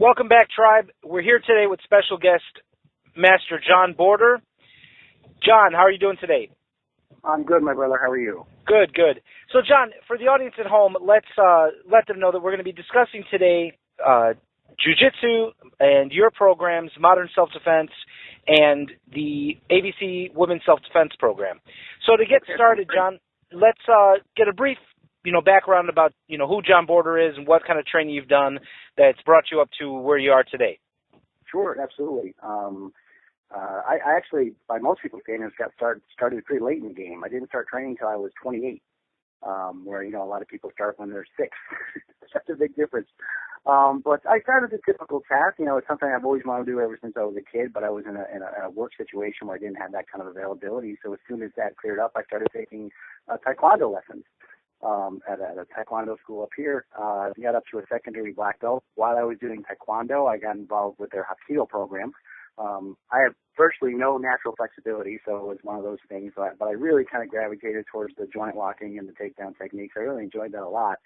Welcome back, Tribe. We're here today with special guest, Master John Borter. John, how are you doing today? I'm good, my brother. How are you? Good, good. So, John, for the audience at home, let's let them know that we're going to be discussing today Jiu-Jitsu and your programs, Modern Self-Defense, and the ABC Women's Self-Defense Program. So to get started, John, let's get a brief background about, who John Borter is and what kind of training you've done that's brought you up to where you are today. Sure, absolutely. I actually, by most people's standards, got started pretty late in the game. I didn't start training until I was 28, where, a lot of people start when they're 6. That's a big difference. But I started a typical task. It's something I've always wanted to do ever since I was a kid, but I was in a work situation where I didn't have that kind of availability. So as soon as that cleared up, I started taking taekwondo lessons. At a taekwondo school up here. I got up to a secondary black belt. While I was doing taekwondo, I got involved with their Hapkido program. I have virtually no natural flexibility, so it was one of those things. But I really kind of gravitated towards the joint locking and the takedown techniques. I really enjoyed that a lot.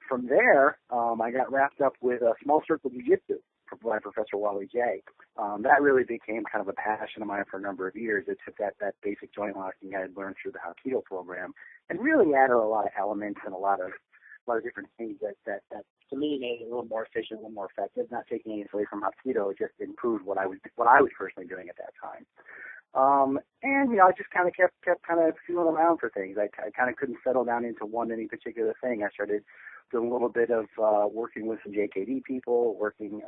From there, I got wrapped up with small circle jiu-jitsu by Professor Wally J. That really became kind of a passion of mine for a number of years. It took that basic joint locking I had learned through the Hapkido program and really added a lot of elements and a lot of different things that to me made it a little more efficient, a little more effective. Not taking anything away from Hapkido, it just improved what I was personally doing at that time. And I just kind of kept kind of feeling around for things. I kind of couldn't settle down into any particular thing. I started doing a little bit of working with some JKD people, working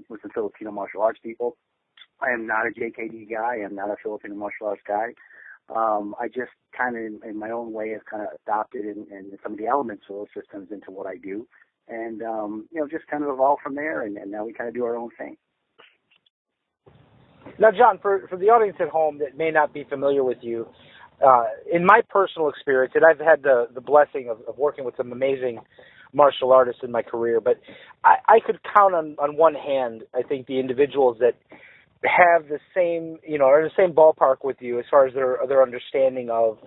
with some Filipino martial arts people. I am not a JKD guy. I'm not a Filipino martial arts guy. I just kind of, in my own way, have kind of adopted and some of the elements of those systems into what I do. And, just kind of evolved from there. And now we kind of do our own thing. Now, John, for the audience at home that may not be familiar with you, in my personal experience, and I've had the blessing of working with some amazing martial artists in my career, but I could count on one hand, I think, the individuals that have the same, are in the same ballpark with you as far as their understanding of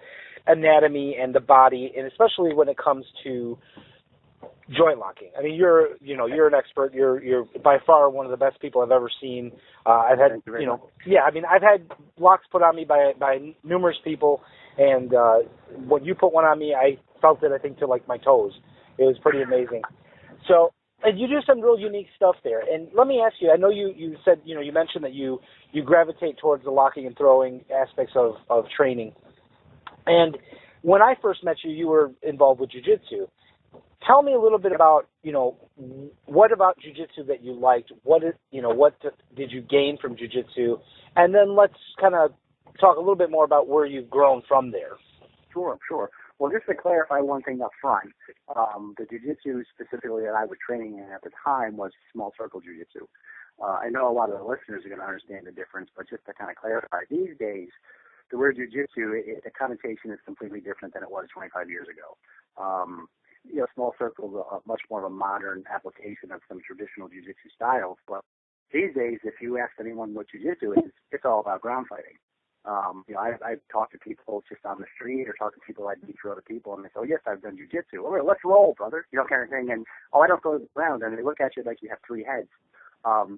anatomy and the body, and especially when it comes to joint locking. I mean, you're an expert. You're by far one of the best people I've ever seen. I've had, I've had locks put on me by numerous people, and when you put one on me, I felt it, I think, to like my toes. It was pretty amazing. So, and you do some real unique stuff there. And let me ask you, I know you said, you mentioned that you gravitate towards the locking and throwing aspects of training. And when I first met you, you were involved with jiu-jitsu. Tell me a little bit about, what about jiu-jitsu that you liked? What did you gain from jiu-jitsu? And then let's kind of talk a little bit more about where you've grown from there. Sure. Well, just to clarify one thing up front, the jiu-jitsu specifically that I was training in at the time was small circle jiu-jitsu. I know a lot of the listeners are going to understand the difference, but just to kind of clarify, these days, the word jiu-jitsu, the connotation is completely different than it was 25 years ago. Small circles are much more of a modern application of some traditional jiu-jitsu styles, but these days, if you ask anyone what jiu-jitsu is, it's all about ground fighting. I've talked to people just on the street or talked to people I meet through other people, and they say, oh, yes, I've done jiu-jitsu. Well, let's roll, brother, kind of thing. And, I don't go to the ground. And they look at you like you have 3 heads.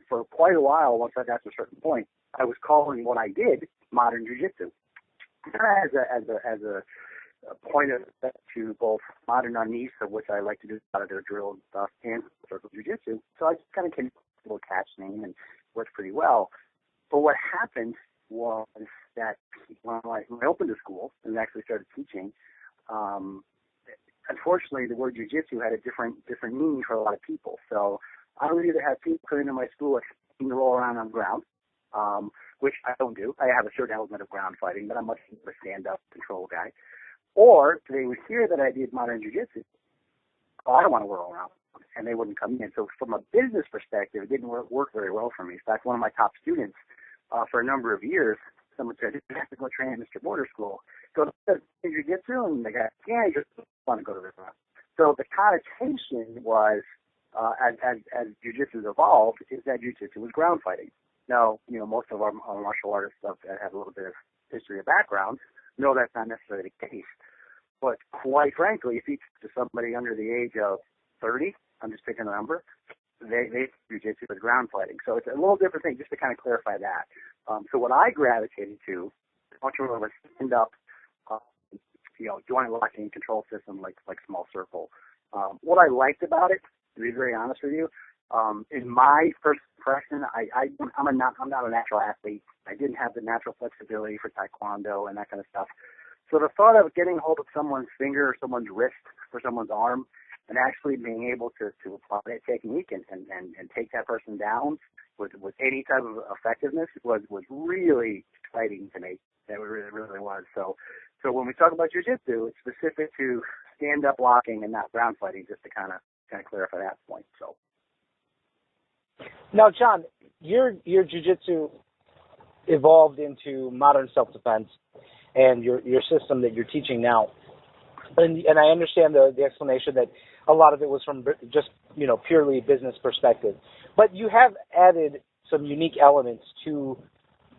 For quite a while, once I got to a certain point, I was calling what I did modern jiu-jitsu. As a point of respect to both modern unis, of which I like to do a lot of their drill and stuff, and circle jiu-jitsu. So I just kind of came up with a little catch name and worked pretty well. But what happened was that when I opened a school and actually started teaching, unfortunately, the word jiu-jitsu had a different meaning for a lot of people. So I would either have people come into my school expecting to roll around on the ground, which I don't do. I have a certain element of ground fighting, but I'm much more a stand-up control guy. Or they would hear that I did modern jiu-jitsu. Oh, I don't want to roll around, and they wouldn't come in. So from a business perspective, it didn't work very well for me. In fact, one of my top students, for a number of years, someone said, you have to go train at Mr. Borter School. Go to jiu-jitsu, and they go, yeah, you just want to go to the class. So the connotation was, as jiu-jitsu evolved, is that jiu-jitsu was ground fighting. Now, most of our martial artists that have a little bit of history or background know that's not necessarily the case. But quite frankly, if you talk to somebody under the age of 30, I'm just picking a number, they jiu-jitsu with ground fighting. So it's a little different thing, just to kind of clarify that. So what I gravitated to, much more of a stand-up, joint locking control system like small circle. What I liked about it, to be very honest with you, in my first impression, I'm not a natural athlete. I didn't have the natural flexibility for taekwondo and that kind of stuff. So the thought of getting hold of someone's finger or someone's wrist or someone's arm and actually being able to apply that technique and take that person down with any type of effectiveness was really exciting to me. That really was. So when we talk about jiu-jitsu, it's specific to stand-up blocking and not ground fighting, just to kind of clarify that point. So. Now, John, your jiu-jitsu evolved into modern self-defense and your system that you're teaching now. And I understand the explanation that a lot of it was from just, purely business perspective. But you have added some unique elements to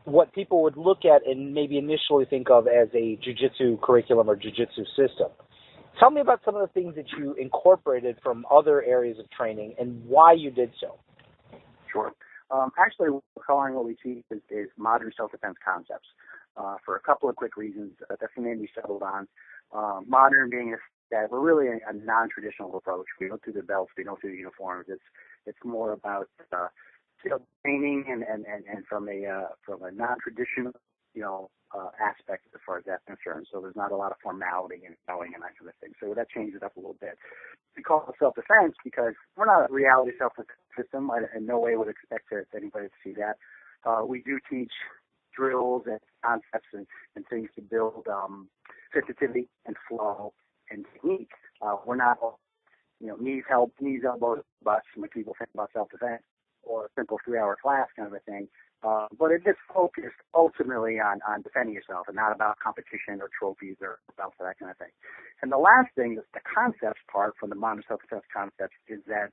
what people would look at and maybe initially think of as a jiu-jitsu curriculum or jiu-jitsu system. Tell me about some of the things that you incorporated from other areas of training and why you did so. Sure. Actually, we're calling what we teach is modern self-defense concepts for a couple of quick reasons. That's the name we settled on. Modern being that we're really a non-traditional approach. We don't do the belts, we don't do the uniforms. It's more about training and from a non-traditional aspect as far as that's concerned. So there's not a lot of formality and knowing and that kind of thing. So that changes it up a little bit. We call it self-defense because we're not a reality self-defense system. I in no way would expect anybody to see that. We do teach drills and concepts and things to build sensitivity and flow and technique. We're not, knees, elbows, butts, when people think about self-defense, or a simple 3-hour class kind of a thing. But it is focused ultimately on defending yourself and not about competition or trophies or belts or that kind of thing. And the last thing, the concepts part from the modern self-defense concepts, is that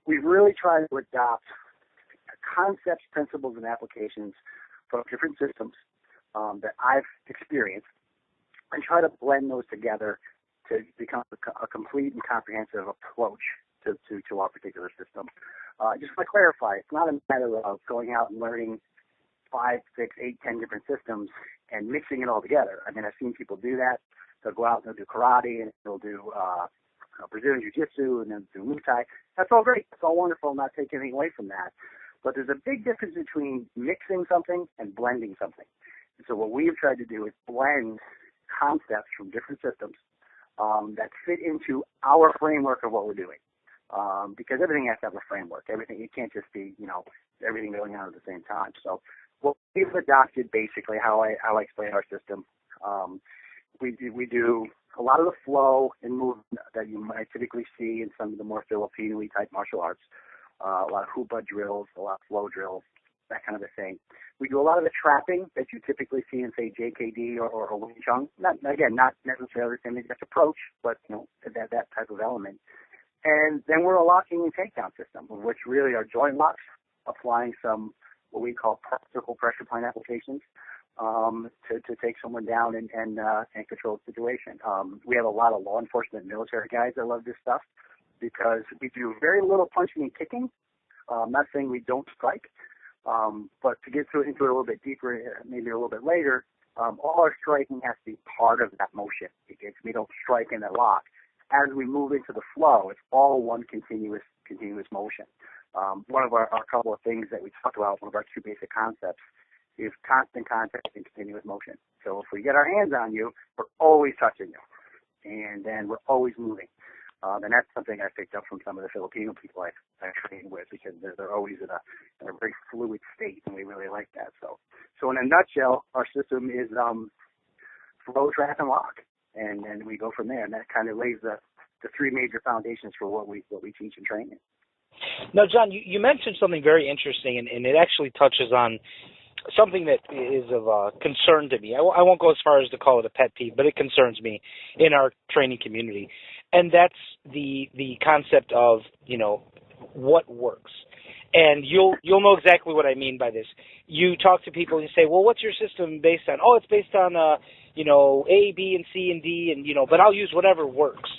we've really tried to adopt concepts, principles, and applications from different systems that I've experienced and try to blend those together to become a complete and comprehensive approach to our particular system. Just to clarify, it's not a matter of going out and learning 5, 6, 8, 10 different systems and mixing it all together. I mean, I've seen people do that. They'll go out and they'll do karate and they'll do Brazilian jiu-jitsu and then do Muay Thai. That's all great. It's all wonderful. I'm not taking anything away from that. But there's a big difference between mixing something and blending something. And so what we've tried to do is blend concepts from different systems that fit into our framework of what we're doing. Because everything has to have a framework. Everything, it can't just be, everything going on at the same time. So what we've adopted, basically, how I explain our system, we do a lot of the flow and movement that you might typically see in some of the more Filipino type martial arts. A lot of hoopah drills, a lot of flow drills, that kind of a thing. We do a lot of the trapping that you typically see in, say, JKD or Wing Chun. Not necessarily the same exact approach, but that type of element. And then we're a locking and takedown system, which really are joint locks, applying some what we call circle pressure point applications to take someone down and control the situation. We have a lot of law enforcement and military guys that love this stuff because we do very little punching and kicking. I'm not saying we don't strike, but to get into it a little bit deeper, maybe a little bit later, all our striking has to be part of that motion. We don't strike in a lock. As we move into the flow, it's all one continuous motion. One of our couple of things that we talked about, one of our 2 basic concepts, is constant contact and continuous motion. So if we get our hands on you, we're always touching you, and then we're always moving. And that's something I picked up from some of the Filipino people I train with, because they're always in a very fluid state, and we really like that. So in a nutshell, our system is flow, trap, and lock. And then we go from there, and that kind of lays the 3 major foundations for what we teach and train in. Now, John, you mentioned something very interesting, and it actually touches on something that is of concern to me. I won't go as far as to call it a pet peeve, but it concerns me in our training community, and that's the concept of what works. And you'll know exactly what I mean by this. You talk to people and you say, well, what's your system based on? Oh, it's based on A, B, and C, and D, and but I'll use whatever works.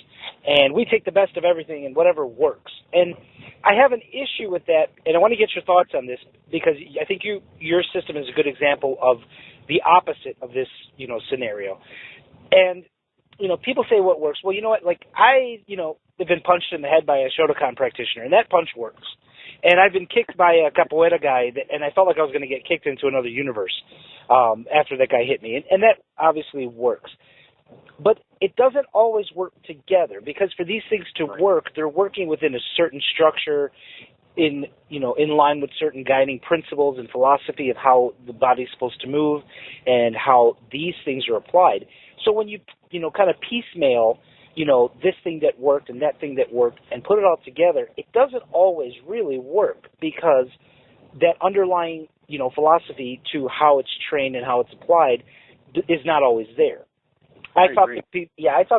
and we take the best of everything and whatever works. And I have an issue with that, and I want to get your thoughts on this because I think your system is a good example of the opposite of this, scenario. And people say what works. Well, you know what? Like I, have been punched in the head by a Shotokan practitioner, and that punch works. And I've been kicked by a capoeira guy, and I felt like I was going to get kicked into another universe after that guy hit me, and that obviously works. But it doesn't always work together because for these things to work, they're working within a certain structure, in line with certain guiding principles and philosophy of how the body's supposed to move and how these things are applied. So when you kind of piecemeal this thing that worked and that thing that worked and put it all together, it doesn't always really work because that underlying, philosophy to how it's trained and how it's applied is not always there. I talk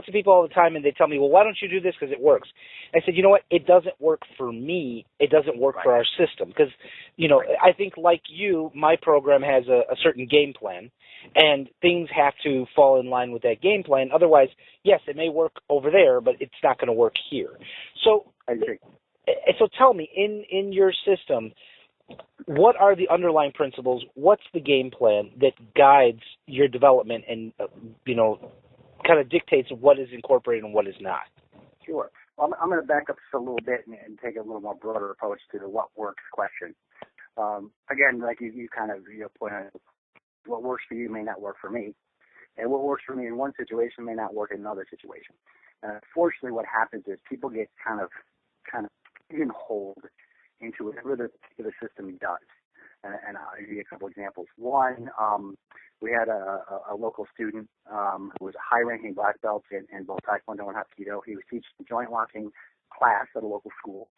to people all the time, and they tell me, well, why don't you do this because it works? I said, you know what? It doesn't work for me. It doesn't work for our system because, I think like you, my program has a certain game plan, and things have to fall in line with that game plan. Otherwise, yes, it may work over there, but it's not going to work here. So, I agree. So tell me, in your system, what are the underlying principles? What's the game plan that guides your development and, kind of dictates what is incorporated and what is not? Sure. Well, I'm going to back up just a little bit and take a little more broader approach to the what works question. Again, like you kind of point out, what works for you may not work for me, and what works for me in one situation may not work in another situation. Unfortunately, what happens is people get kind of pigeonholed into whatever the particular system does. And I'll give you a couple examples. One, we had a local student who was a high-ranking black belt in both Taekwondo and Hapkido. He was teaching a joint locking class at a local school.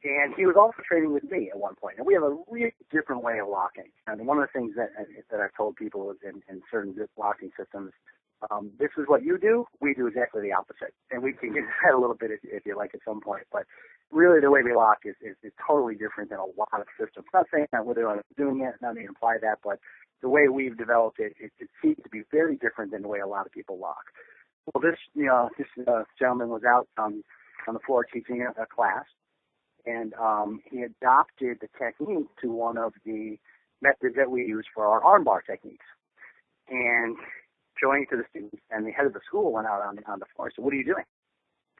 And he was also training with me at one point. And we have a really different way of locking. And one of the things that I've told people is in certain locking systems, this is what you do, we do exactly the opposite. And we can get into that a little bit if you like at some point. But really the way we lock is totally different than a lot of systems. Not saying that whether I'm doing it, not to imply that, but the way we've developed it seems to be very different than the way a lot of people lock. Well, this gentleman was out on the floor teaching a class, and he adopted the technique to one of the methods that we use for our armbar techniques. And showing it to the students, and the head of the school went out on the floor and said, "What are you doing?"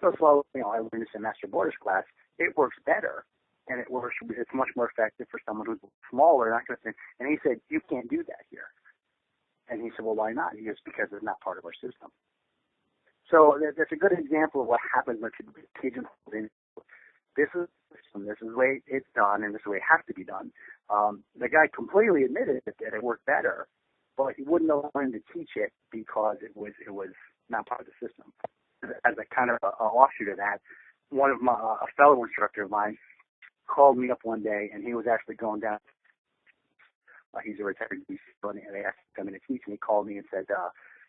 So, I learned this in Master Borter's class. It works better, and it's much more effective for someone who's smaller. And he said, "You can't do that here." And he said, "Well, why not?" He goes, "Because it's not part of our system." So that's a good example of what happens when people get pigeonholed in. This is the way it's done, and this is the way it has to be done. The guy completely admitted that it worked better, but he wouldn't allow him to teach it because it was not part of the system. As a kind of a offshoot of that, a fellow instructor of mine called me up one day, and he was actually going down. He's a retired DC, and they asked him to come in and teach, and he called me and said,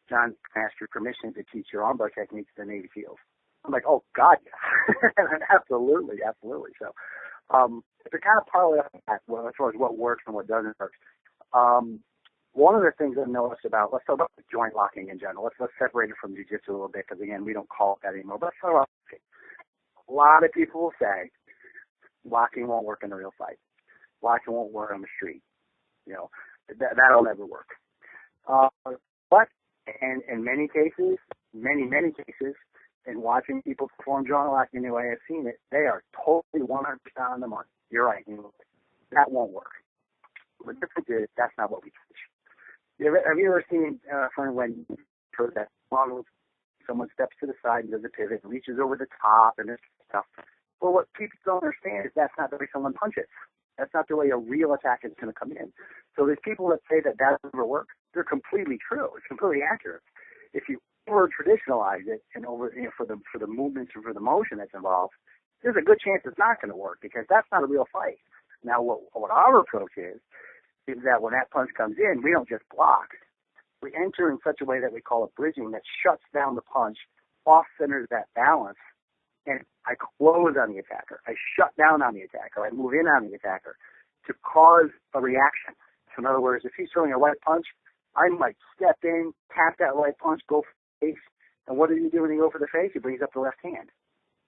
"John, can I ask your permission to teach your armbar techniques to the Navy SEALs?" I'm like, "Oh, God, yeah." Absolutely. So to kind of parlay off that, as far as what works and what doesn't work, one of the things I've noticed let's talk about joint locking in general. Let's separate it from jiu-jitsu a little bit because, again, we don't call it that anymore. But let's talk about locking. A lot of people will say locking won't work in a real fight. Locking won't work on the street. That'll never work. But in many cases, many cases, in watching people perform joint locking the way I've seen it, they are totally 100% on the money. You're right. That won't work. The difference is that's not what we teach. Have you ever seen when that model, someone steps to the side and does a pivot, reaches over the top and this stuff? Well, what people don't understand is that's not the way someone punches. That's not the way a real attack is going to come in. So there's people that say that never works. They're completely true. It's completely accurate. If you over traditionalize it and for the movements and for the motion that's involved, there's a good chance it's not going to work because that's not a real fight. Now, what our approach is that when that punch comes in, we don't just block. We enter in such a way that we call it bridging that shuts down the punch, off-centers that balance, and I close on the attacker. I shut down on the attacker. I move in on the attacker to cause a reaction. So in other words, if he's throwing a right punch, I might step in, tap that right punch, go for the face, And what does he do when you go for the face? He brings up the left hand.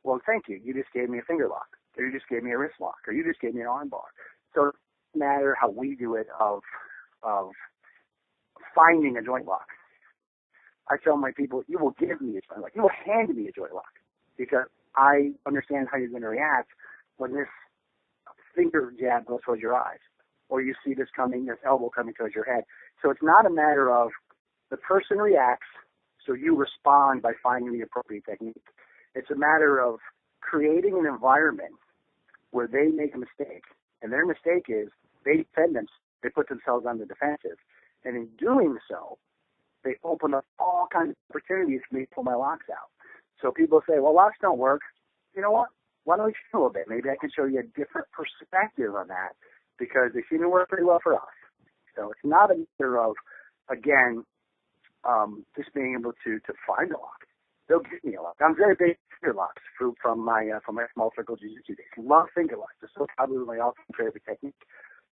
Well, thank you. You just gave me a finger lock, or you just gave me a wrist lock, or you just gave me an arm bar. So it doesn't matter how we do it of finding a joint lock. I tell my people, you will give me a joint lock. You will hand me a joint lock because I understand how you're going to react when this finger jab goes towards your eyes, or you see this elbow coming towards your head. So it's not a matter of the person reacts, so you respond by finding the appropriate technique. It's a matter of creating an environment where they make a mistake, and their mistake is they defend themselves. They put themselves on the defensive, and in doing so, they open up all kinds of opportunities for me to pull my locks out. So people say, well, locks don't work. You know what? Why don't we show a little bit? Maybe I can show you a different perspective on that, because they seem to work pretty well for us. So it's not a matter of, again, just being able to find a lock. They'll give me a lock. I'm very big finger locks from my small circle jiu-jitsu days. Love finger locks. It's so probably my all-time favorite technique.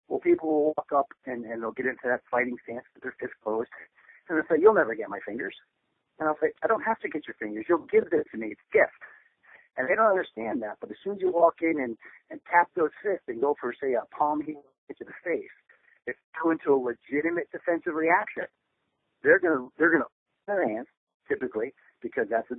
Well, people will walk up and they'll get into that fighting stance with their fists closed, and they'll say, you'll never get my fingers. And I'll say, I don't have to get your fingers. You'll give this to me. It's a gift. And they don't understand that. But as soon as you walk in and tap those fists and go for, say, a palm heel to the face, if you go into a legitimate defensive reaction, they're gonna open their hands, typically, because that's a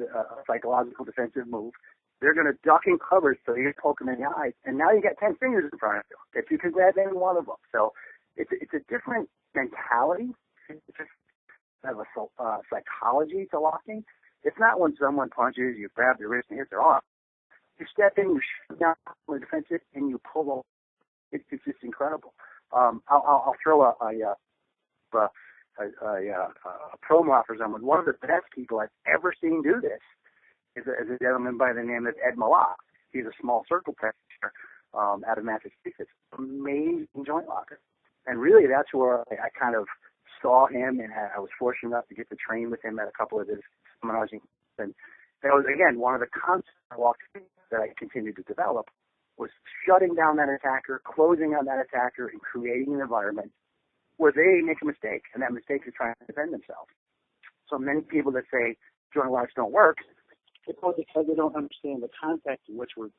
psychological defensive move. They're going to duck and cover so you poke them in the eyes, and now you got 10 fingers in front of you if you can grab any one of them. So it's a different mentality. It's just kind of a psychology to locking. It's not when someone punches, you grab their wrist and hit their arm. You step in, you shoot down on the defensive, and you pull them. It's just incredible. I'll throw a promo for someone. One of the best people I've ever seen do this is a gentleman by the name of Ed Malak. He's a small circle practitioner out of Massachusetts. Amazing joint locker. And really, that's where I kind of saw him, and I was fortunate enough to get to train with him at a couple of his seminars. And that was, again, one of the concepts that I continued to develop was shutting down that attacker, closing on that attacker, and creating an environment where they make a mistake, and that mistake is trying to defend themselves. So many people that say joint locks don't work, it's because they don't understand the context in which we're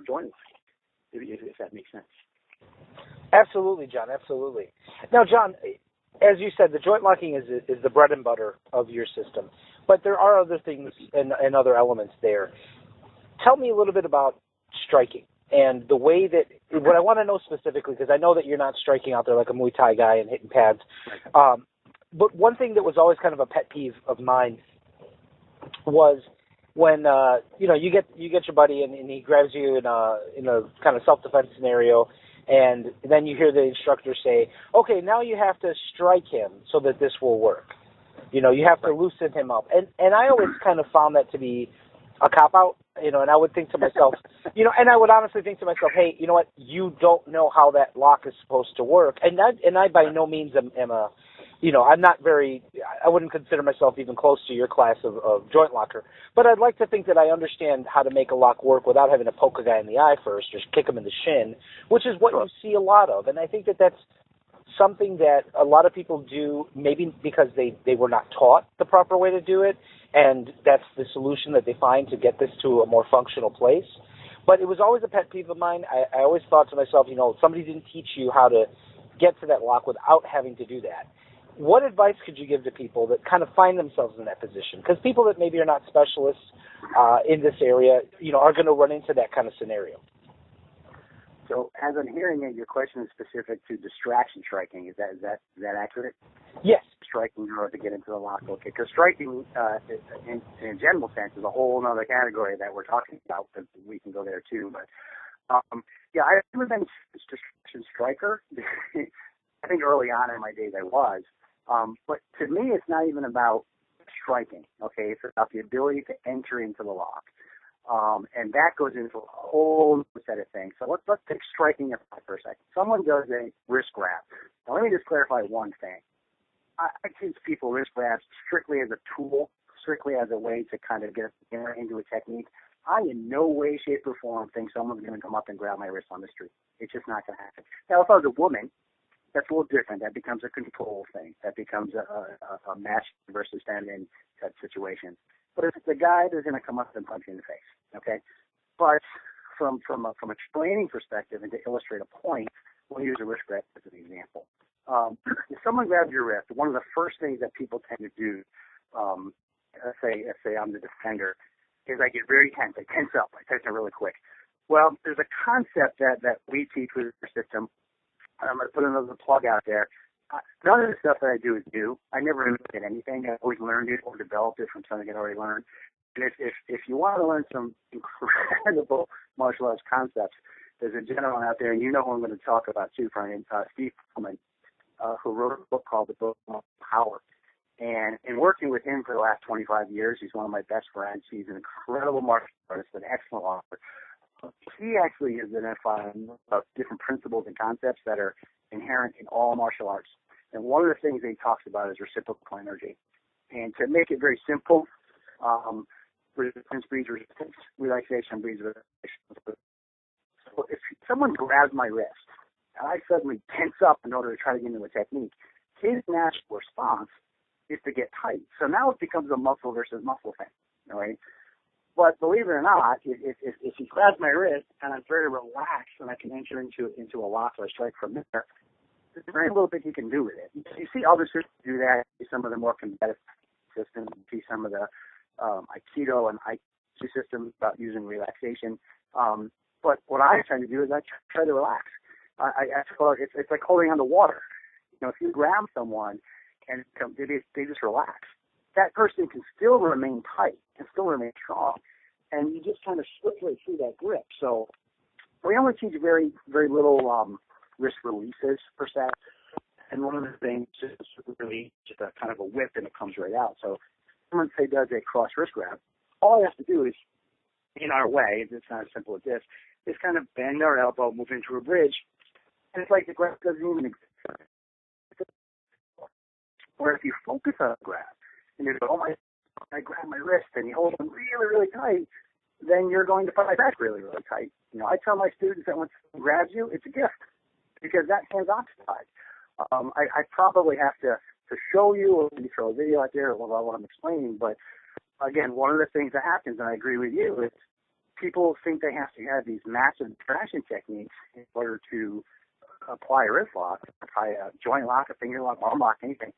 joint locking, if that makes sense. Absolutely, John, absolutely. Now, John, as you said, the joint locking is the bread and butter of your system, but there are other things and other elements there. Tell me a little bit about striking and the way that, what I want to know specifically, because I know that you're not striking out there like a Muay Thai guy and hitting pads, but one thing that was always kind of a pet peeve of mine was when you get your buddy and he grabs you in a kind of self-defense scenario, and then you hear the instructor say, okay, now you have to strike him so that this will work. You have to loosen him up. And I always kind of found that to be a cop-out, and I would think to myself, and I would honestly think to myself, hey, you know what, you don't know how that lock is supposed to work. And I by no means am a, I'm not I wouldn't consider myself even close to your class of joint locker. But I'd like to think that I understand how to make a lock work without having to poke a guy in the eye first or kick him in the shin, which is what you see a lot of. And I think that that's something that a lot of people do, maybe because they were not taught the proper way to do it, and that's the solution that they find to get this to a more functional place. But it was always a pet peeve of mine. I always thought to myself, somebody didn't teach you how to get to that lock without having to do that. What advice could you give to people that kind of find themselves in that position? Because people that maybe are not specialists in this area, are going to run into that kind of scenario. So, as I'm hearing it, your question is specific to distraction striking. Is that accurate? Yes. Striking in order to get into the lock. Okay, because striking, in a general sense, is a whole other category that we're talking about. But we can go there too. But I've never been a distraction striker. I think early on in my days I was. But to me, it's not even about striking. Okay, it's about the ability to enter into the lock. And that goes into a whole set of things. So let's take striking aside for a second. Someone does a wrist grab. Now let me just clarify one thing. I teach people wrist grabs strictly as a tool, strictly as a way to kind of get into a technique. I in no way, shape, or form think someone's going to come up and grab my wrist on the street. It's just not going to happen. Now, if I was a woman, that's a little different. That becomes a control thing. That becomes a match versus feminine type situation. But if it's a guy, they're going to come up and punch you in the face. Okay. But from a training perspective and to illustrate a point, we'll use a wrist grab as an example. If someone grabs your wrist, one of the first things that people tend to do, let's say I'm the defender, is I get very tense. I tense up. I tense up really quick. Well, there's a concept that we teach with our system. I'm going to put another plug out there. None of the stuff that I do is new. I never invented anything. I've always learned it or developed it from something I'd already learned. And if you want to learn some incredible martial arts concepts, there's a gentleman out there, and you know who I'm going to talk about too, Brian, Steve Pullman, who wrote a book called The Book of Power. And in working with him for the last 25 years, he's one of my best friends. He's an incredible martial artist, an excellent author. He actually has identified different principles and concepts that are inherent in all martial arts. And one of the things that he talks about is reciprocal energy. And to make it very simple, resistance breeds resistance, relaxation breeds relaxation. So if someone grabs my wrist and I suddenly tense up in order to try to get into a technique, his natural response is to get tight. So now it becomes a muscle versus muscle thing, right? But believe it or not, if he grabs my wrist and I'm very relaxed and I can enter into a lock or a strike from there, there's very little bit you can do with it. You see other systems do that. You see some of the more competitive systems. You see some of the Aikido and IQ systems about using relaxation. But what I try to do is I try to relax. It's like holding on to water. You know, if you grab someone and they just relax, that person can still remain tight and still remain strong. And you just kind of slip right through that grip. So we only teach very, very little wrist releases per se. And one of the things is really just a kind of a whip and it comes right out. So someone, say, does a cross wrist grab, all I have to do is, in our way, it's not as simple as this, is kind of bend our elbow, move into a bridge, and it's like the grab doesn't even exist. Or if you focus on a grab, and you go, oh my, I grab my wrist, and you hold them really, really tight, then you're going to fight back really, really tight. You know, I tell my students that when someone grabs you, it's a gift, because that hand's occupied. I probably have to show you, or maybe throw a video out there about what I'm explaining, but again, one of the things that happens, and I agree with you, is people think they have to have these massive distraction techniques in order to apply a wrist lock, apply a joint lock, a finger lock, arm lock, anything.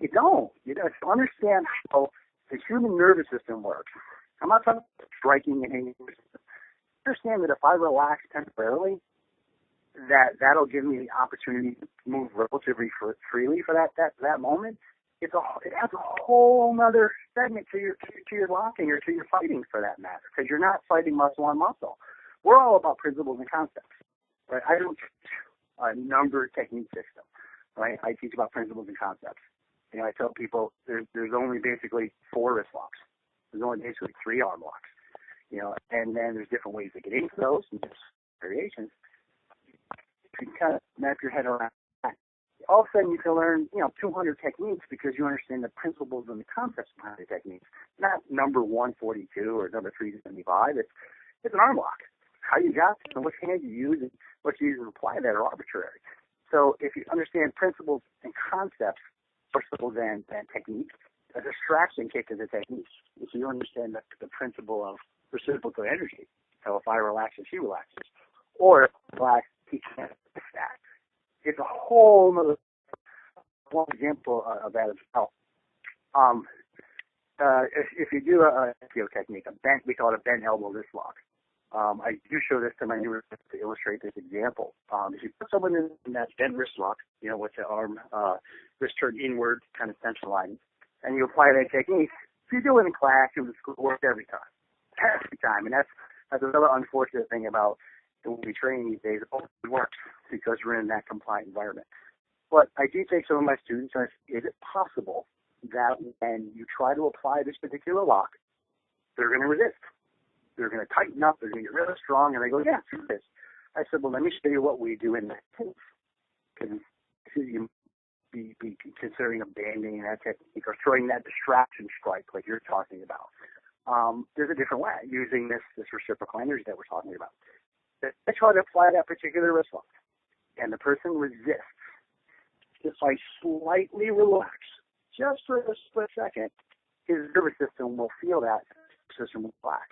You don't. You don't understand how the human nervous system works. I'm not talking about striking and hanging. Understand that if I relax temporarily, that'll give me the opportunity to move relatively freely for that moment. It adds a whole other segment to your locking or to your fighting, for that matter, because you're not fighting muscle on muscle. We're all about principles and concepts, right? I don't teach a number technique system, right? I teach about principles and concepts. You know, I tell people there's only basically 4 wrist locks. There's only basically 3 arm locks. You know, and then there's different ways to get into those and just variations. You can kind of map your head around that. All of a sudden you can learn, 200 techniques because you understand the principles and the concepts behind the techniques. Not number 142 or number 375. It's an arm lock. How you got it and which hand you use and what you use to apply that are arbitrary. So if you understand principles and concepts, principles and techniques, a distraction kick is a technique. If you understand the principle of reciprocal energy, so if I relax and she relaxes, or if I relax, he can't fix that. It's a whole other one example of that as well. If you do a technique, we call it a bent elbow wrist lock. I do show this to my new students to illustrate this example. If you put someone in that bent wrist lock, with the arm, wrist turned inward, kind of centralized, and you apply that technique, if you do it in class, it would work every time. Every time. And that's another unfortunate thing about when we train these days. It only works because we're in that compliant environment. But I do take some of my students and I say, is it possible that when you try to apply this particular lock, they're going to resist? They're going to tighten up, they're going to get really strong, and they go, yeah, do this. I said, well, let me show you what we do in that case. Because you be considering abandoning that technique or throwing that distraction strike like you're talking about. There's a different way using this reciprocal energy that we're talking about. I try to apply that particular wrist lock, and the person resists. If I slightly relax, just for a split second, his nervous system will feel that. His system will relax.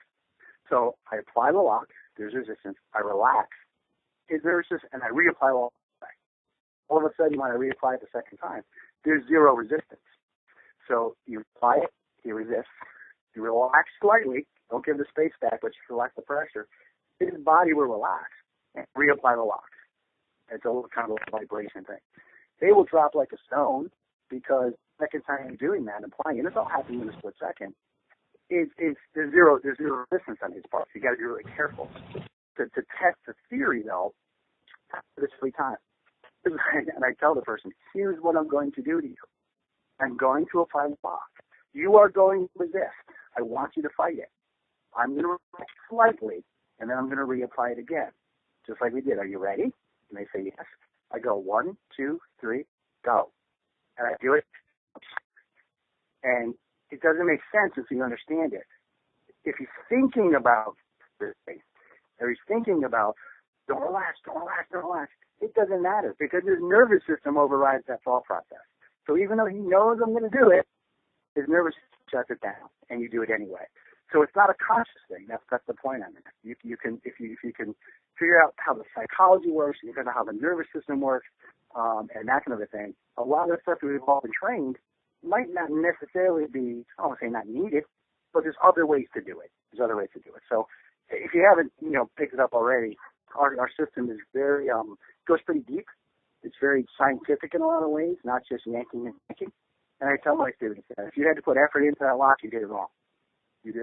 So I apply the lock. There's resistance. I relax. His nervous system, and I reapply the lock. All of a sudden, when I reapply it the second time, there's zero resistance. So you apply it, he resists. You relax slightly. Don't give the space back, but you relax the pressure. His body will relax and reapply the lock. It's a little kind of a vibration thing. They will drop like a stone because the second time you're doing that and applying it, it's all happening in a split second. There's zero resistance on his part. You got to be really careful. To test the theory, though, this every time. And I tell the person, here's what I'm going to do to you. I'm going to apply the lock. You are going to resist. I want you to fight it. I'm going to relax slightly, and then I'm going to reapply it again, just like we did. Are you ready? And they say yes. I go 1, 2, 3, go. And I do it. And it doesn't make sense if you understand it. If he's thinking about this thing, or he's thinking about, don't relax, it doesn't matter because his nervous system overrides that thought process. So even though he knows I'm going to do it, his nervous system shuts it down, and you do it anyway. So it's not a conscious thing. That's the point on it. You can if you can figure out how the psychology works, you figure out how the nervous system works, and that kind of a thing. A lot of the stuff that we've all been trained might not necessarily be, I don't want to say not needed, but there's other ways to do it. So if you haven't, picked it up already, our system is very goes pretty deep. It's very scientific in a lot of ways, not just yanking and yanking. And I tell my students that if you had to put effort into that lock, you did it wrong. These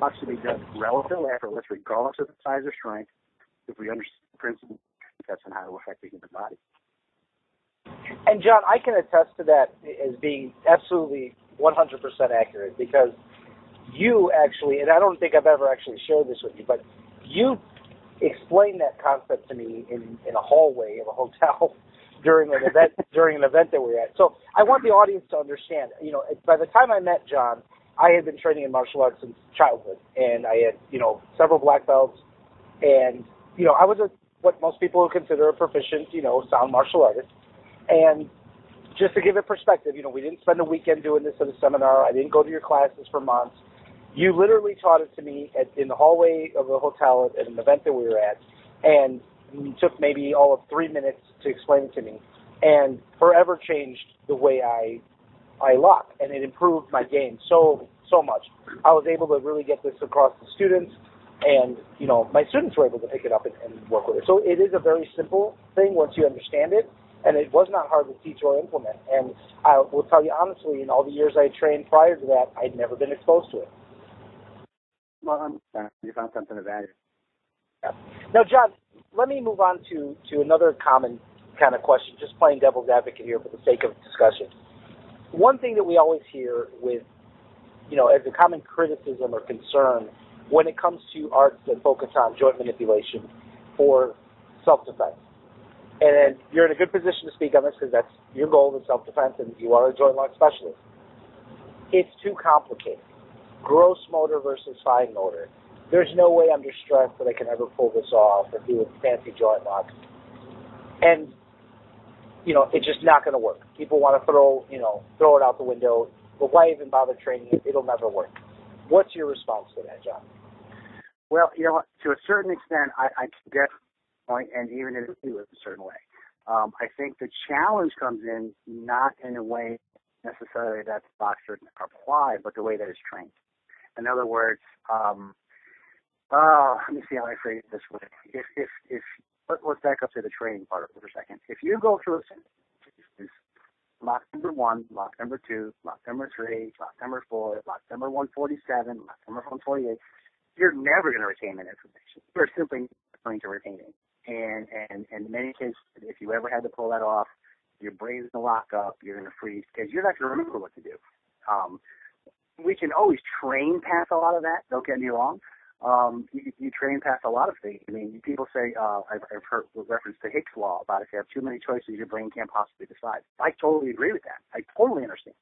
locks should be done relatively effortless, regardless of the size or strength. If we understand the principle, that's on how to affect the human body. And John, I can attest to that as being absolutely 100% accurate because you actually, and I don't think I've ever actually shared this with you, but you explained that concept to me in a hallway of a hotel during an event that we were at. So I want the audience to understand, by the time I met John, I had been training in martial arts since childhood, and I had, several black belts, and, I was what most people would consider a proficient, sound martial artist. And just to give it perspective, we didn't spend a weekend doing this at a seminar. I didn't go to your classes for months. You literally taught it to me in the hallway of the hotel at an event that we were at, and it took maybe all of 3 minutes to explain it to me, and forever changed the way I lock, and it improved my game so much. I was able to really get this across to students, and my students were able to pick it up and work with it. So it is a very simple thing once you understand it, and it was not hard to teach or implement. And I will tell you honestly, in all the years I trained prior to that, I'd never been exposed to it. Well, you found something of value. Yeah. Now, John, let me move on to another common kind of question, just playing devil's advocate here for the sake of discussion. One thing that we always hear with, as a common criticism or concern when it comes to arts that focus on joint manipulation for self-defense. And you're in a good position to speak on this because that's your goal in self-defense, and you are a joint lock specialist. It's too complicated. Gross motor versus fine motor. There's no way under stress that I can ever pull this off or do a fancy joint lock. And, it's just not going to work. People want to throw it out the window. But why even bother training it? It'll never work. What's your response to that, John? Well, to a certain extent, I can get the point, and even in a certain way. I think the challenge comes in not in a way necessarily that the boxer apply, but the way that it's trained. In other words, let me see how I phrase it this way. Let's back up to the training part of it for a second. If you go through lock number 1, lock number 2, lock number 3, lock number 4, lock number 147, lock number 148, you're never going to retain that information. You're simply not going to retain it. And in many cases, if you ever had to pull that off, your brain's going to lock up, you're going to freeze, because you're not going to remember what to do. We can always train past a lot of that, don't get me wrong. You train past a lot of things. I mean, people say, I've heard reference to Hicks' law about if you have too many choices, your brain can't possibly decide. I totally agree with that. I totally understand.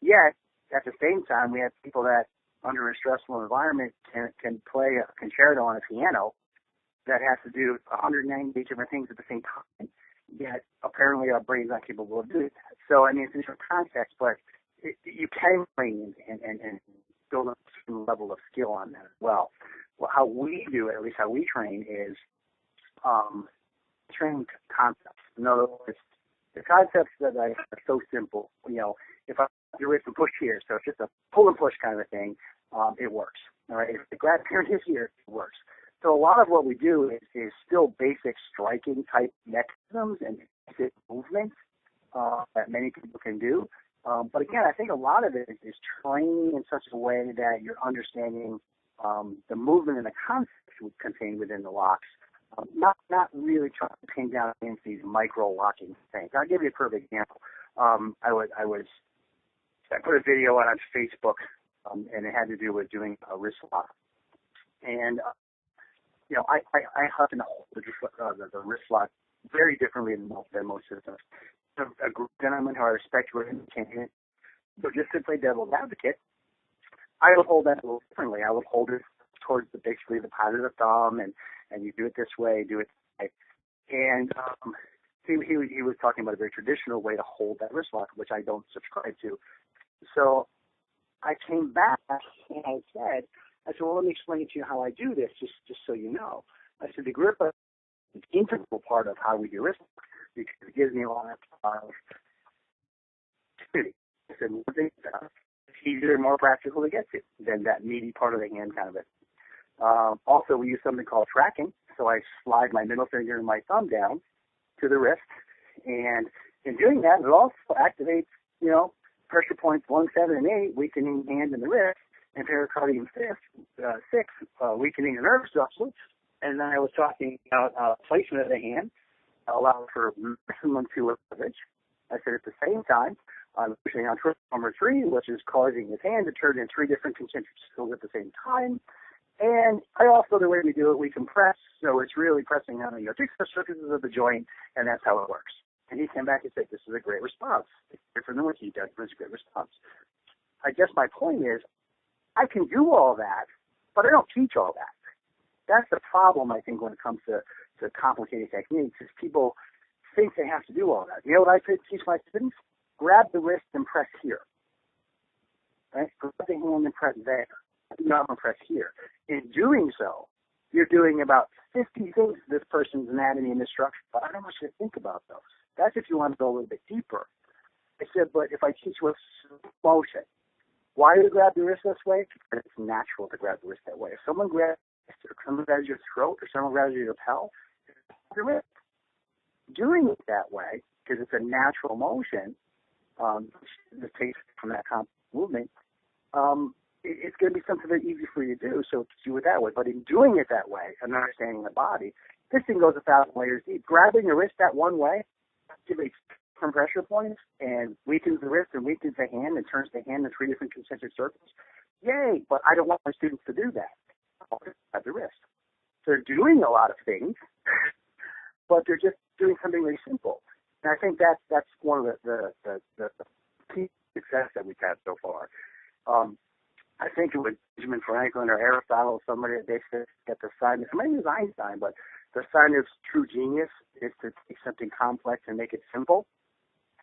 Yet, at the same time, we have people that, under a stressful environment, can play a concerto on a piano that has to do 190 different things at the same time. Yet, apparently, our brain's not capable of doing that. So, I mean, it's in different context, but you can train and build a certain level of skill on that as well. Well, how we do it, at least how we train, is training concepts. In other words, the concepts that are so simple. If I do wrist and push here, so it's just a pull and push kind of thing, it works. All right, if the grab here and hit here, it works. So a lot of what we do is still basic striking type mechanisms and basic movements that many people can do. But again, I think a lot of it is training in such a way that you're understanding the movement and the concepts contained within the locks, not really trying to pin down into these micro locking things. I'll give you a perfect example. I put a video on Facebook, and it had to do with doing a wrist lock, and I happen to hold the wrist lock very differently than most systems. A group of gentlemen who I respect were in the so just to play devil's advocate, I would hold that a little differently. I would hold it towards basically the part of the thumb, and you do it this way, do it this way. And he was talking about a very traditional way to hold that wrist lock, which I don't subscribe to. So I came back and I said, well, let me explain to you how I do this, just so you know. I said, the grip is an integral part of how we do wrist lock because it gives me a lot of activity. I said, one thing, it's easier and more practical to get to than that meaty part of the hand kind of it. Also, we use something called tracking. So I slide my middle finger and my thumb down to the wrist. And in doing that, it also activates, pressure points 1, 7, and 8, weakening the hand and the wrist, and pericardium 6, weakening the nerve structure. And then I was talking about placement of the hand, allowing for maximum fluid leverage. I said at the same time, I'm pushing on trick number 3, which is causing his hand to turn in 3 different concentric circles at the same time. And I also, the way we do it, we compress, so it's really pressing on the articular surfaces of the joint, and that's how it works. And he came back and said, this is a great response. It's different than what he does, but it's a great response. I guess my point is, I can do all that, but I don't teach all that. That's the problem, I think, when it comes to complicated techniques, is people think they have to do all that. You know what I teach my students? Grab the wrist and press here. Right? Grab the hand and press there. Not press here. In doing so, you're doing about 50 things to this person's anatomy and the structure, but I don't want you to think about those. That's if you want to go a little bit deeper. I said, but if I teach you a motion, why do you grab the wrist this way? Because it's natural to grab the wrist that way. If someone grabs your throat or someone grabs your lapel, the wrist. Doing it that way, because it's a natural motion, that takes from that movement, it's going to be something very easy for you to do, so do it that way. But in doing it that way and understanding the body, this thing goes 1,000 layers deep. Grabbing your wrist that one way activates different pressure points and weakens the wrist and weakens the hand and turns the hand into 3 different concentric circles. Yay! But I don't want my students to do that. At the wrist. They're doing a lot of things, but they're just doing something very simple. And I think that's one of the key success that we've had so far. I think it was Benjamin Franklin or Aristotle, somebody that they said that the sign, maybe it was Einstein, but the sign of true genius is to take something complex and make it simple.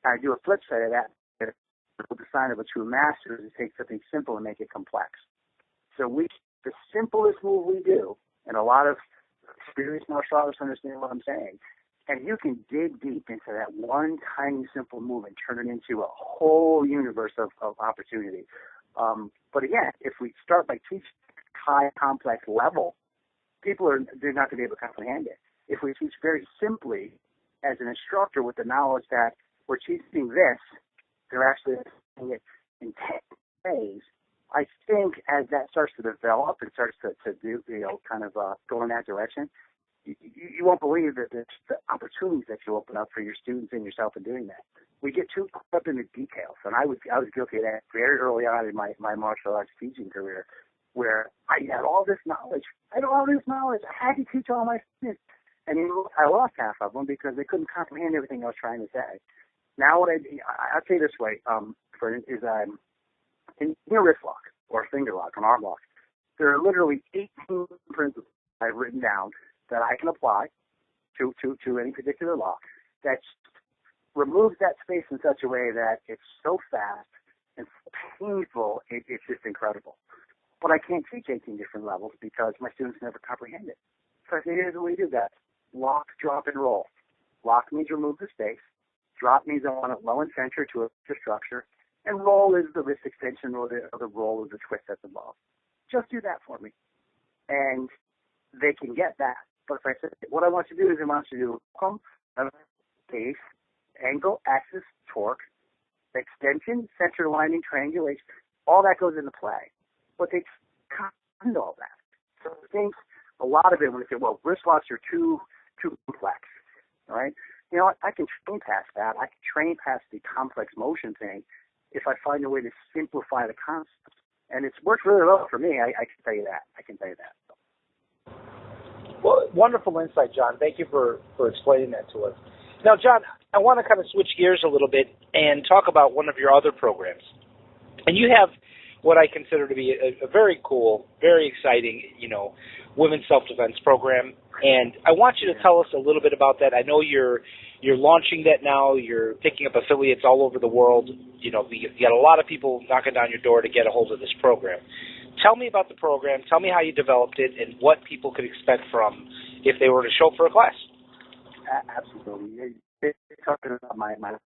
And I do a flip side of that. The sign of a true master is to take something simple and make it complex. So the simplest move we do, and a lot of experienced martial artists understand what I'm saying, and you can dig deep into that one tiny simple move and turn it into a whole universe of opportunity. But again, if we start by teaching high complex level, they're not going to be able to comprehend it. If we teach very simply as an instructor with the knowledge that we're teaching this, they're actually teaching it in 10 ways. I think as that starts to develop and starts to do, go in that direction, you won't believe that the opportunities that you open up for your students and yourself in doing that. We get too caught up in the details, and I was guilty of that very early on in my martial arts teaching career, where I had all this knowledge. I had to teach all my students, and I lost half of them because they couldn't comprehend everything I was trying to say. Now what I'll say this way, in your wrist lock or finger lock or arm lock, there are literally 18 principles I've written down that I can apply to any particular lock that removes that space in such a way that it's so fast and painful. It's just incredible. But I can't teach 18 different levels because my students never comprehend it. So I say, here's what we do, guys. Lock, drop, and roll. Lock means remove the space. Drop means I want it low and center to a structure. And roll is the wrist extension or the roll of the twist that's involved. Just do that for me. And they can get that. But if I say, what I want you to do is I want you to do pump, base, angle, axis, torque, extension, center lining, triangulation. All that goes into play. But they can't do all that. So I think a lot of it when they say, well, wrist locks are too complex. All right? You know what? I can train past that. I can train past the complex motion thing if I find a way to simplify the concept. And it's worked really well for me. I can tell you that. I can tell you that. Well, wonderful insight, John. Thank you for explaining that to us. Now, John, I want to kind of switch gears a little bit and talk about one of your other programs. And you have what I consider to be a very cool, very exciting, women's self-defense program. And I want you to tell us a little bit about that. I know you're launching that now. You're picking up affiliates all over the world. You got a lot of people knocking down your door to get a hold of this program. Tell me about the program. Tell me how you developed it and what people could expect from if they were to show up for a class. Absolutely. You're talking about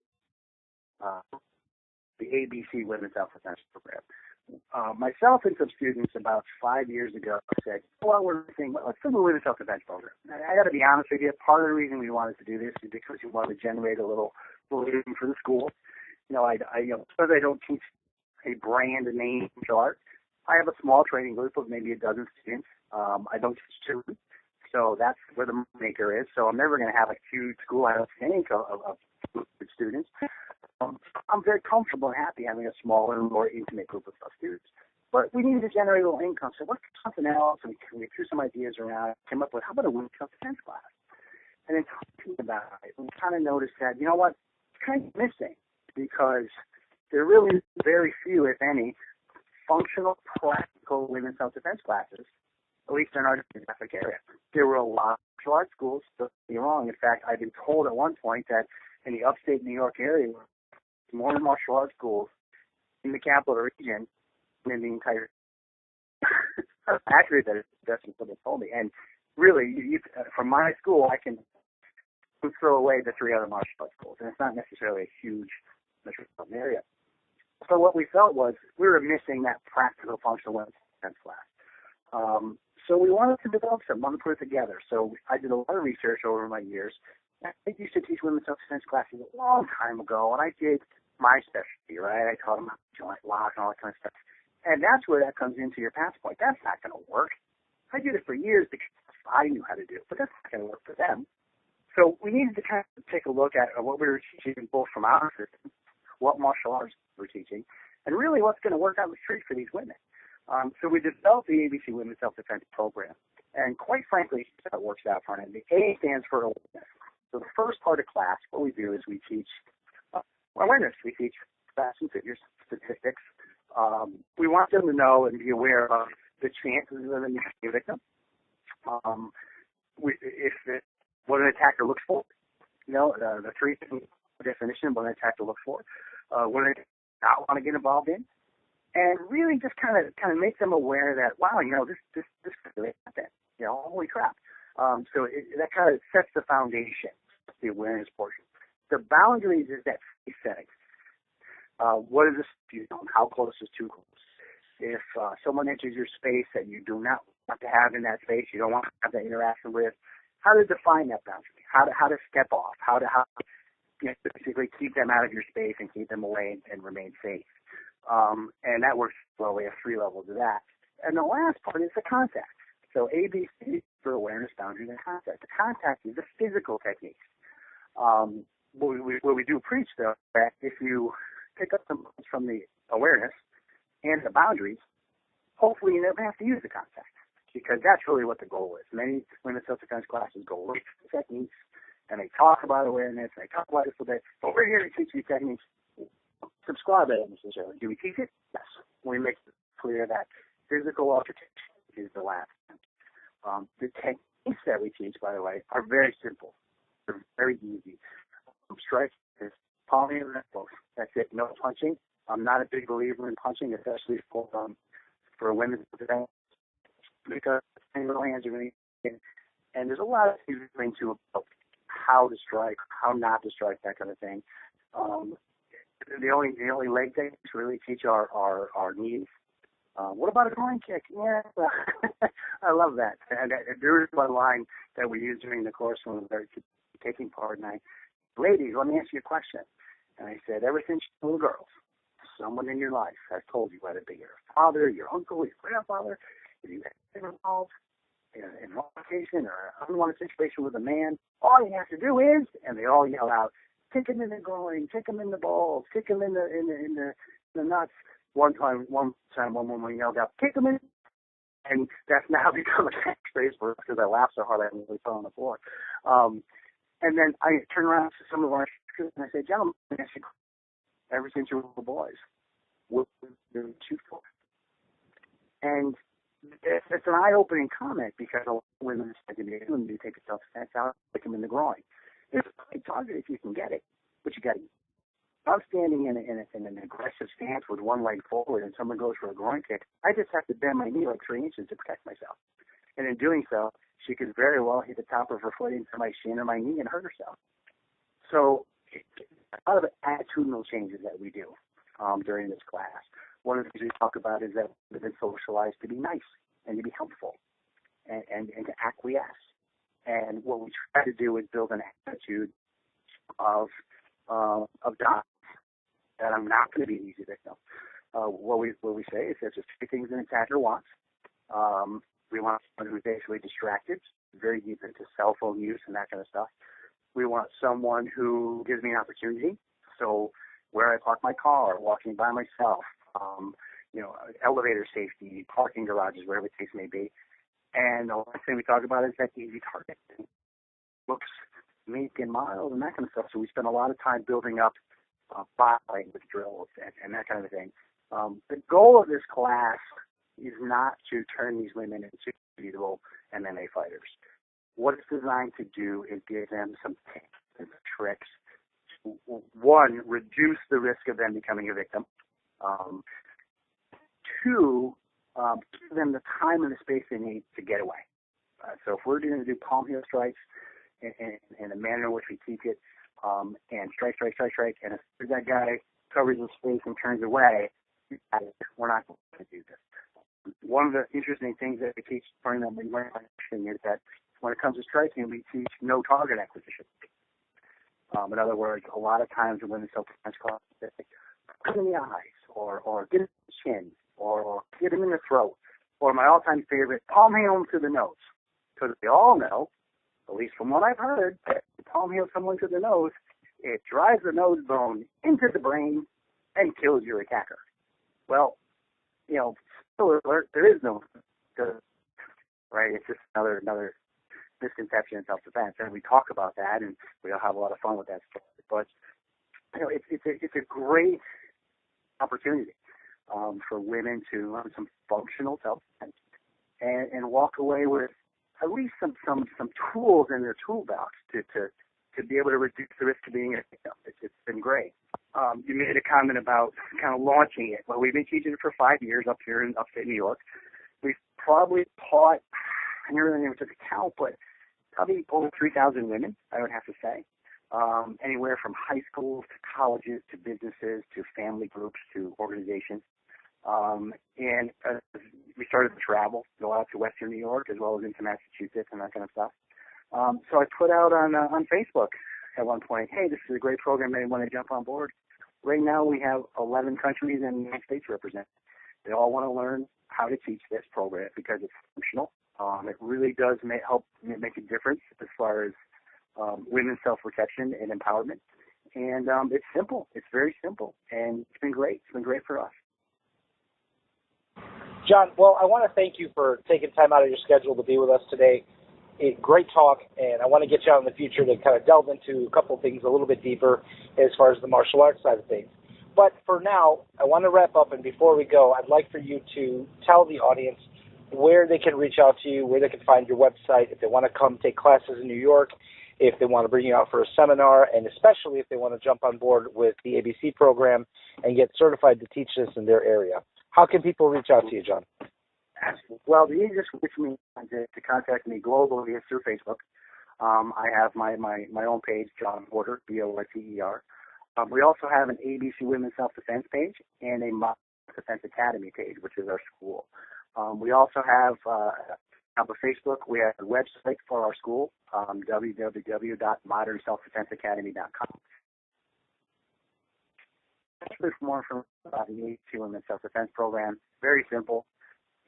the ABC Women's Self-Defense Program. Myself and some students about 5 years ago said, well, we're thinking, let's do the Women's Self-Defense Program. I got to be honest with you, part of the reason we wanted to do this is because we wanted to generate a little income for the school. Because I don't teach a brand name art, I have a small training group of maybe a dozen students. I don't teach children, so that's where the maker is. So I'm never going to have a huge school. I don't think of students. I'm very comfortable and happy having a smaller, more intimate group of students. But we needed to generate a little income, so let's do something else. And we threw some ideas around, came up with, how about a women's self-defense class? And then talking about it, we kind of noticed that, you know what, it's kind of missing because there are really very few, if any, functional, practical women's self-defense classes, at least in our geographic area. There were a lot of martial arts schools, don't get me wrong. In fact, I've been told at one point that in the upstate New York area, more martial arts schools in the capital region than in the entire. Actually, that's what they told me. And really, from my school, I can throw away the 3 other martial arts schools, and it's not necessarily a huge metropolitan area. So what we felt was we were missing that practical functional women's defense class. So we wanted to develop something, wanted to put it together. So I did a lot of research over my years. I used to teach women's self-defense classes a long time ago, and I did my specialty, right? I taught them how to joint lock and all that kind of stuff. And that's where that comes into your pass point. That's not going to work. I did it for years because I knew how to do it, but that's not going to work for them. So we needed to kind of take a look at what we were teaching both from our system, what martial arts we're teaching, and really what's going to work out the street for these women. So we developed the ABC Women's Self-Defense Program. And quite frankly, it works out for them. The A stands for awareness. So the first part of class, what we do is we teach awareness. We teach facts and figures, statistics. We want them to know and be aware of the chances of them being a victim. What an attacker looks for. The 3 definition of what an attacker looks for. What they not want to get involved in. And really just kind of make them aware that, wow, this could really happen. Holy crap. So that kind of sets the foundation, the awareness portion. The boundaries is that setting. What is this? How close is too close? If someone enters your space that you do not want to have in that space, you don't want to have that interaction with, how to define that boundary? How to step off? How basically keep them out of your space and keep them away and remain safe. And that works well. We have 3 levels of that. And the last part is the contact. So ABC for awareness, boundaries, and contact. The contact is the physical techniques. What we do preach, though, that if you pick up some from the awareness and the boundaries, hopefully you never have to use the contact, because that's really what the goal is. Many women's self-defense classes go right to the techniques, and they talk about awareness, and they talk about this a bit, but we're here to teach these techniques. Subscribe to it necessarily. Do we teach it? Yes. We make it clear that physical altercation is the last. The techniques that we teach, by the way, are very simple. They're very easy. Strike is palming and elbows. That's it. No punching, I'm not a big believer in punching, especially for women's event, because single hands are going to, and there's a lot of things to go into about how to strike, how not to strike, that kind of thing. The only leg things really teach our knees. What about a groin kick? Yeah, I love that. And there is one line that we use during the course when we were taking part, and ladies, let me ask you a question. And I said, ever since you were little girls, someone in your life has told you, whether it be your father, your uncle, your grandfather, if you have been involved in an altercation or an unwanted situation with a man, all you have to do is, and they all yell out, kick him in the groin, kick him in the balls, kick him in the nuts. One woman yelled out, kick him in, and that's now become a catchphrase for us because I laughed so hard I nearly fell on the floor. And then I turn around to some of our and I say, gentlemen, ever since you were little boys, what did you shoot for? And it's an eye-opening comment because a lot of women say to me, when you take a tough stance out, kick him in the groin. It's a target if you can get it, but you got to. I'm standing in an aggressive stance with one leg forward and someone goes for a groin kick, I just have to bend my knee like 3 inches to protect myself. And in doing so, she could very well hit the top of her foot into my shin or my knee and hurt herself. So a lot of attitudinal changes that we do during this class. One of the things we talk about is that we've been socialized to be nice and to be helpful and to acquiesce. And what we try to do is build an attitude of dominance, that I'm not going to be an easy victim. What we say is there's just 3 things an attacker wants. We want someone who's basically distracted, very deep into cell phone use and that kind of stuff. We want someone who gives me an opportunity. So where I park my car, walking by myself, elevator safety, parking garages, wherever the case may be. And the last thing we talk about is that easy target. Looks meek and mild and that kind of stuff. So we spend a lot of time building up body language drills and that kind of thing. The goal of this class is not to turn these women into individual MMA fighters. What it's designed to do is give them some tips and tricks to, one, reduce the risk of them becoming a victim. 2, give them the time and the space they need to get away. So if we're going to do palm heel strikes in the manner in which we teach it, and strike, and if that guy covers his face and turns away, we're not going to do this. One of the interesting things that we teach during the learning is that when it comes to striking, we teach no target acquisition. In other words, a lot of times when women's self-defense class, they say, put him in the eyes, or get him in the chin, or get him in the throat, or my all-time favorite, palm heel him to the nose. Because we all know, at least from what I've heard, that palm heel someone to the nose, it drives the nose bone into the brain and kills your attacker. Well, spoiler alert, there is no, right? It's just another misconception in self-defense, and we talk about that, and we all have a lot of fun with that stuff. But it's a great opportunity for women to learn some functional self-defense and walk away with at least some tools in their toolbox to be able to reduce the risk of being a victim. It's been great. You made a comment about kind of launching it. Well, we've been teaching it for 5 years up here in upstate New York. We've probably taught, I never took a count, but probably over 3,000 women, I would have to say. Anywhere from high schools to colleges to businesses to family groups to organizations. And we started to travel, go out to Western New York as well as into Massachusetts and that kind of stuff. So I put out on Facebook at one point, hey, this is a great program. They want to jump on board. Right now we have 11 countries and the United States represented. They all want to learn how to teach this program because it's functional. It really does help make a difference as far as women's self-protection and empowerment. And it's simple. It's very simple. And it's been great. It's been great for us. John, well, I want to thank you for taking time out of your schedule to be with us today. Great talk, and I want to get you out in the future to kind of delve into a couple of things a little bit deeper as far as the martial arts side of things. But for now, I want to wrap up, and before we go, I'd like for you to tell the audience where they can reach out to you, where they can find your website, if they want to come take classes in New York, if they want to bring you out for a seminar, and especially if they want to jump on board with the ABC program and get certified to teach this in their area. How can people reach out to you, John? Well, the easiest way for me to contact me globally is through Facebook. I have my own page, John Borter, Borter. We also have an ABC Women's Self-Defense page and a Modern Self-Defense Academy page, which is our school. We also have on Facebook, we have a website for our school, www.modernselfdefenseacademy.com. Actually, for more information about the ABC Women's Self-Defense program, very simple.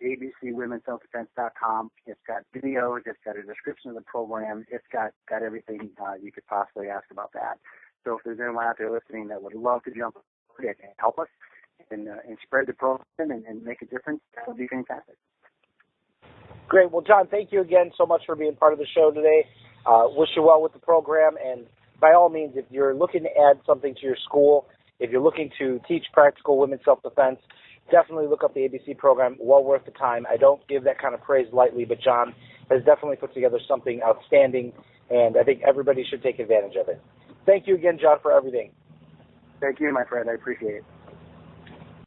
abcwomenselfdefense.com. It's got videos. It's got a description of the program. It's got everything you could possibly ask about that. So if there's anyone out there listening that would love to jump in and help us and spread the program and make a difference, that would be fantastic. Great. Well, John, thank you again so much for being part of the show today. Wish you well with the program. And by all means, if you're looking to add something to your school, if you're looking to teach practical women's self-defense, definitely look up the ABC program. Well worth the time. I don't give that kind of praise lightly, but John has definitely put together something outstanding, and I think everybody should take advantage of it. Thank you again, John, for everything. Thank you, my friend. I appreciate it.